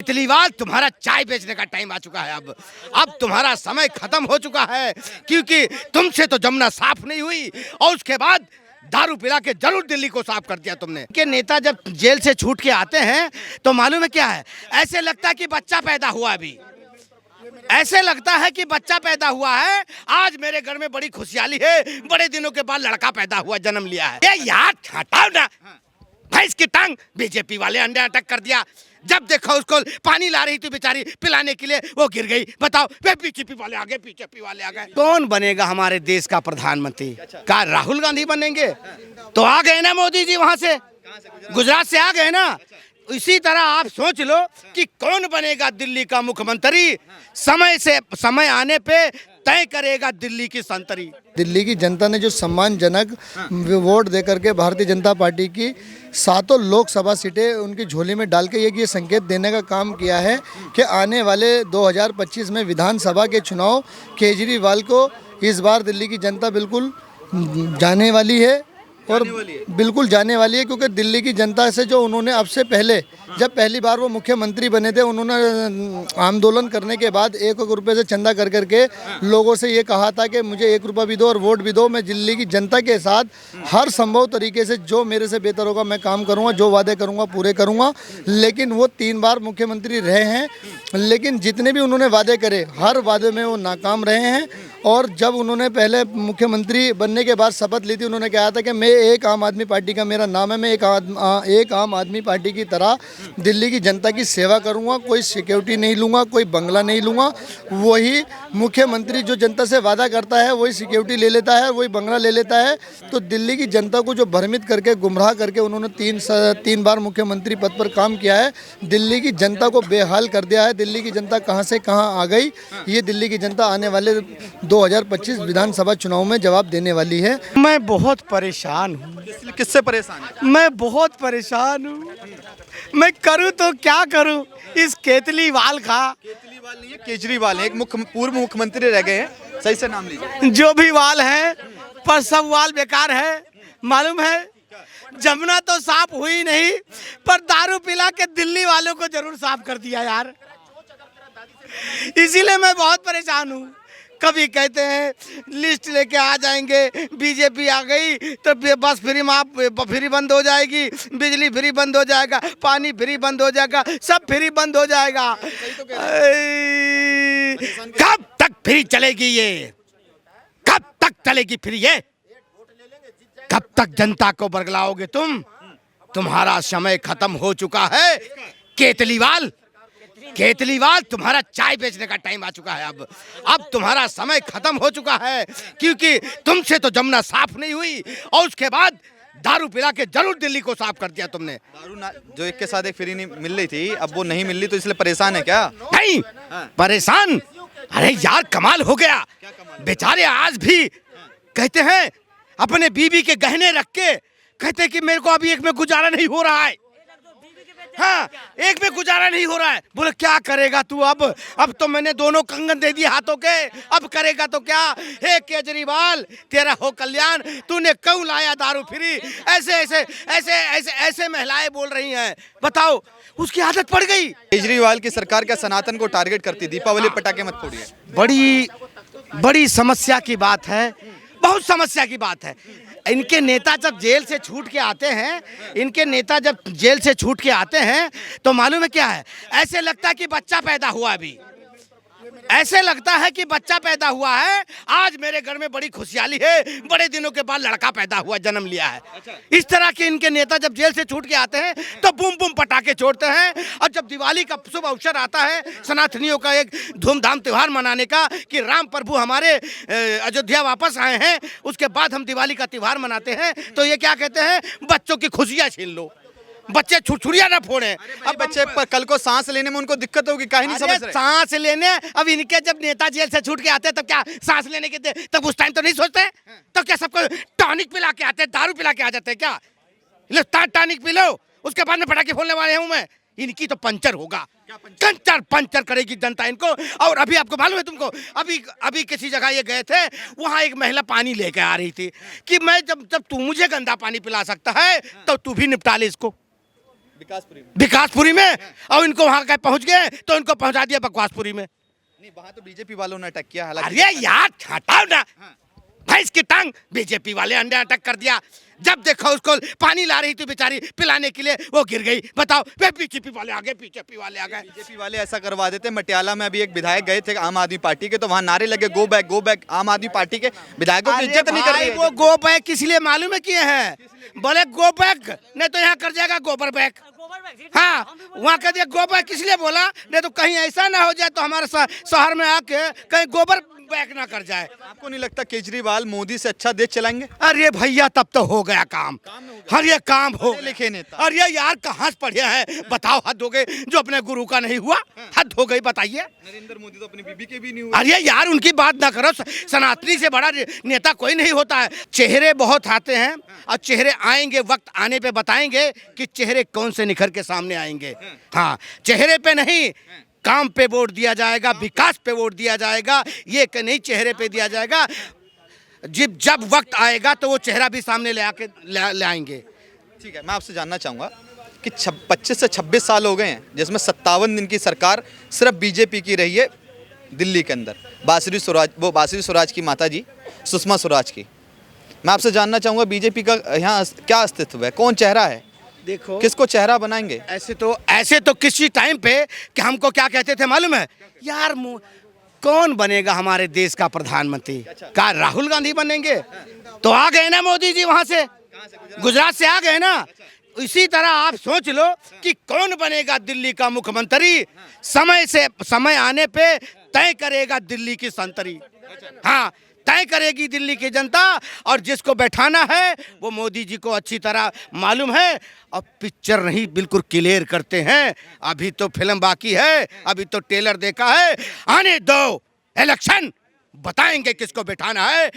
केजरीवाल, तुम्हारा चाय बेचने का टाइम आ चुका है। अब तुम्हारा समय खत्म हो चुका है, क्योंकि तुमसे तो जमुना साफ नहीं हुई और उसके बाद दारू पिला के जरूर दिल्ली को साफ कर दिया तुमने। के नेता जब जेल से छूट के आते हैं तो मालूम है क्या है, ऐसे लगता है कि बच्चा पैदा हुआ अभी, ऐसे लगता है कि बच्चा पैदा हुआ है। आज मेरे घर में बड़ी खुशहाली है, बड़े दिनों के बाद लड़का पैदा हुआ, जन्म लिया है। ये यार हटाओ ना, भैंस की टांग बीजेपी वाले अंडे अटक कर दिया। जब देखो उसको पानी ला रही थी बेचारी पिलाने के लिए, वो गिर गई। बताओ, वे बीजेपी वाले आ गए, बीजेपी वाले आ गए। कौन बनेगा हमारे देश का प्रधानमंत्री? क्या राहुल गांधी बनेंगे? तो आ गए ना मोदी जी, वहां से गुजरात से आ गए ना। इसी तरह आप सोच लो कि कौन बनेगा दिल्ली का मुख्यमंत्री। समय आने पे तय करेगा दिल्ली की संतरी। दिल्ली की जनता ने जो सम्मानजनक वोट देकर के भारतीय जनता पार्टी की 7 लोकसभा सीटें उनकी झोली में डाल के ये संकेत देने का काम किया है कि आने वाले 2025 में विधानसभा के चुनाव केजरीवाल को इस बार दिल्ली की जनता बिल्कुल जाने वाली है और बिल्कुल जाने वाली है, क्योंकि दिल्ली की जनता से जो उन्होंने अब से पहले जब पहली बार वो मुख्यमंत्री बने थे, उन्होंने आंदोलन करने के बाद 1-1 रुपये से चंदा कर करके लोगों से ये कहा था कि मुझे 1 रुपया भी दो और वोट भी दो। मैं दिल्ली की जनता के साथ हर संभव तरीके से जो मेरे से बेहतर होगा मैं काम करूँगा, जो वादे करूँगा पूरे करूँगा। लेकिन वो 3 बार मुख्यमंत्री रहे हैं, लेकिन जितने भी उन्होंने वादे करे हर वादे में वो नाकाम रहे हैं। और जब उन्होंने पहले मुख्यमंत्री बनने के बाद शपथ ली थी, उन्होंने कहा था कि मैं एक आम आदमी पार्टी का मेरा नाम है, मैं एक आम आदमी पार्टी की तरह दिल्ली की जनता की सेवा करूंगा, कोई सिक्योरिटी नहीं लूँगा, कोई बंगला नहीं लूँगा। वही मुख्यमंत्री जो जनता से वादा करता है वही सिक्योरिटी ले लेता है, वही बंगला ले लेता है। तो दिल्ली की जनता को जो भ्रमित करके गुमराह करके उन्होंने 3 बार मुख्यमंत्री पद पर काम किया है, दिल्ली की जनता को बेहाल कर दिया है। दिल्ली की जनता कहाँ से कहाँ आ गई, ये दिल्ली की जनता आने वाले 2025 विधानसभा चुनाव में जवाब देने वाली है। मैं बहुत परेशान हूँ। किससे परेशान है? मैं बहुत परेशान हूँ। मैं करूँ तो क्या करूँ इस केजरीवाल का? केजरीवाल नहीं है, केजरीवाल है, एक पूर्व मुख्यमंत्री रह गए हैं। सही से नाम लीजिए। जो भी वाल है पर सब वाल बेकार है। मालूम है, जमुना तो साफ हुई नहीं, पर दारू पिला के दिल्ली वालों को जरूर साफ कर दिया यार। इसीलिए मैं बहुत परेशान हूँ। कभी कहते हैं लिस्ट लेके आ जाएंगे, बीजेपी आ गई तो बस फ्री बंद हो जाएगी, बिजली फ्री बंद हो जाएगा, पानी फ्री बंद हो जाएगा, सब फ्री बंद हो जाएगा। कब तक फ्री चलेगी ये? कब तक चलेगी फ्री ये? कब तक जनता को बरगलाओगे तुम? तुम्हारा समय खत्म हो चुका है केजरीवाल, तुम्हारा चाय बेचने का टाइम आ चुका है। अब तुम्हारा समय खत्म हो चुका है, क्योंकि तुमसे तो जमुना साफ नहीं हुई और उसके बाद दारू पिला के जरूर दिल्ली को साफ कर दिया तुमने। दारू जो एक के साथ एक फ्री नहीं मिल रही थी, अब वो नहीं मिल रही, तो इसलिए परेशान है क्या? नहीं परेशान, अरे यार कमाल हो गया। बेचारे आज भी कहते हैं अपने बीवी के गहने रख के कहते हैं कि मेरे को अभी एक में गुजारा नहीं हो रहा है। हाँ, एक में गुजारा नहीं हो रहा है। बोले क्या करेगा तू? अब तो मैंने दोनों कंगन दे दिए हाथों के, अब करेगा तो क्या? हे केजरीवाल, तेरा हो कल्याण, तूने क्यों लाया दारू फ्री? ऐसे महिलाएं बोल रही हैं। बताओ, उसकी आदत पड़ गई। केजरीवाल की सरकार क्या सनातन को टारगेट करती? दीपावली पटाखे मत फोड़िए। बड़ी समस्या की बात है, बहुत समस्या की बात है। इनके नेता जब जेल से छूट के आते हैं तो मालूम है क्या है, ऐसे लगता है कि बच्चा पैदा हुआ अभी, ऐसे लगता है कि बच्चा पैदा हुआ है। आज मेरे घर में बड़ी खुशहाली है, बड़े दिनों के बाद लड़का पैदा हुआ, जन्म लिया है। इस तरह के इनके नेता जब जेल से छूट के आते हैं तो बूम बूम पटाखे छोड़ते हैं। और जब दिवाली का शुभ अवसर आता है, सनातनियों का एक धूमधाम त्योहार मनाने का, कि राम प्रभु हमारे अयोध्या वापस आए हैं, उसके बाद हम दिवाली का त्योहार मनाते हैं, तो ये क्या कहते हैं, बच्चों की खुशियाँ छीन लो, बच्चे छुरछुरियां ना फोड़े। अब बच्चे पर कल को सांस लेने में उनको दिक्कत होगी, काहे नहीं समझ रहे? सांस लेने, अब इनके जब नेता जेल से छूट के आते हैं तब क्या सांस लेने के तब उस टाइम तो नहीं सोचते? तो क्या सबको टॉनिक पिला के आते हैं, दारू पिला के आ जाते हैं क्या? लो टॉनिक पी लो, उसके बाद में पटाखे फोड़ने वाले हूं मैं। इनकी तो पंचर होगा, पंचर करेगी जनता इनको। और अभी आपको मालूम है तुमको, अभी किसी जगह ये गए थे, वहां एक महिला पानी लेके आ रही थी कि मैं जब तू मुझे गंदा पानी पिला सकता है तो तू भी निपटा ले इसको। विकासपुरी में, और इनको वहां का पहुंच गए तो इनको पहुंचा दिया बकवासपुरी में। नहीं, वहां तो बीजेपी वालों ने अटैक किया, हालांकि अरे यार हटाओ ना, भैंस की टांग बीजेपी वाले अंडे अटक कर दिया। जब देखो उसको पानी ला रही थी बेचारी पिलाने के लिए, वो गिर गई। बताओ, वे बीजेपी वाले आ गए, बीजेपी वाले आ गए। बीजेपी वाले ऐसा करवा देते। मटियाला में अभी एक विधायक गए थे आम आदमी पार्टी के, तो वहां नारे लगे गो बैक गो बैक। आम आदमी पार्टी के विधायकों की इज्जत नहीं कर रही है। वो गो बैक इसलिए मालूम है किए हैं, बोले गो बैक, नहीं तो यहाँ कर जाएगा गोबर बैक। हाँ, वहाँ कह दिया गो बैक इसलिए बोला, नहीं तो कहीं ऐसा ना हो जाए तो हमारे शहर में आके कहीं गोबर बैक ना कर जाए। आपको नहीं लगता केजरीवाल मोदी से अच्छा देश चलाएंगे? अरे भैया तब तो हो गया काम। अरे काम हो लिखे नेता। अरे यार कहाँ से पढ़े हैं बताओ, हद हो गई। जो अपने गुरु का नहीं हुआ, हद हो गई बताइए। नरेंद्र मोदी तो अपनी बीबी के भी नहीं हुए। अरे यार उनकी बात ना करो, सनातनी से बड़ा नेता कोई नहीं होता है। चेहरे बहुत आते हैं और चेहरे आएंगे, वक्त आने पे बताएंगे कि चेहरे कौन से निखर के सामने आएंगे। हाँ, चेहरे पे नहीं, काम पे वोट दिया जाएगा, विकास पे वोट दिया जाएगा, ये कि नहीं चेहरे पे दिया जाएगा। जब वक्त आएगा तो वो चेहरा भी सामने ले आएंगे। ठीक है, मैं आपसे जानना चाहूँगा कि 25 से 26 साल हो गए हैं जिसमें 57 दिन की सरकार सिर्फ बीजेपी की रही है दिल्ली के अंदर। बांसुरी स्वराज की माता जी सुषमा स्वराज की। मैं आपसे जानना चाहूँगा बीजेपी का यहाँ क्या अस्तित्व है, कौन चेहरा है? देखो, किसको चेहरा बनाएंगे? ऐसे तो किसी टाइम पे कि हमको क्या कहते थे मालूम है यार, कौन बनेगा हमारे देश का प्रधानमंत्री? क्या राहुल गांधी बनेंगे? तो आ गए ना मोदी जी, वहां से गुजरात से आ गए ना। इसी तरह आप सोच लो कि कौन बनेगा दिल्ली का मुख्यमंत्री। समय आने पे तय करेगा दिल्ली की संतरी। हाँ, तय करेगी दिल्ली की जनता, और जिसको बैठाना है वो मोदी जी को अच्छी तरह मालूम है। अब पिक्चर नहीं, बिल्कुल क्लियर करते हैं। अभी तो फिल्म बाकी है, अभी तो ट्रेलर देखा है। आने दो इलेक्शन, बताएंगे किसको बैठाना है।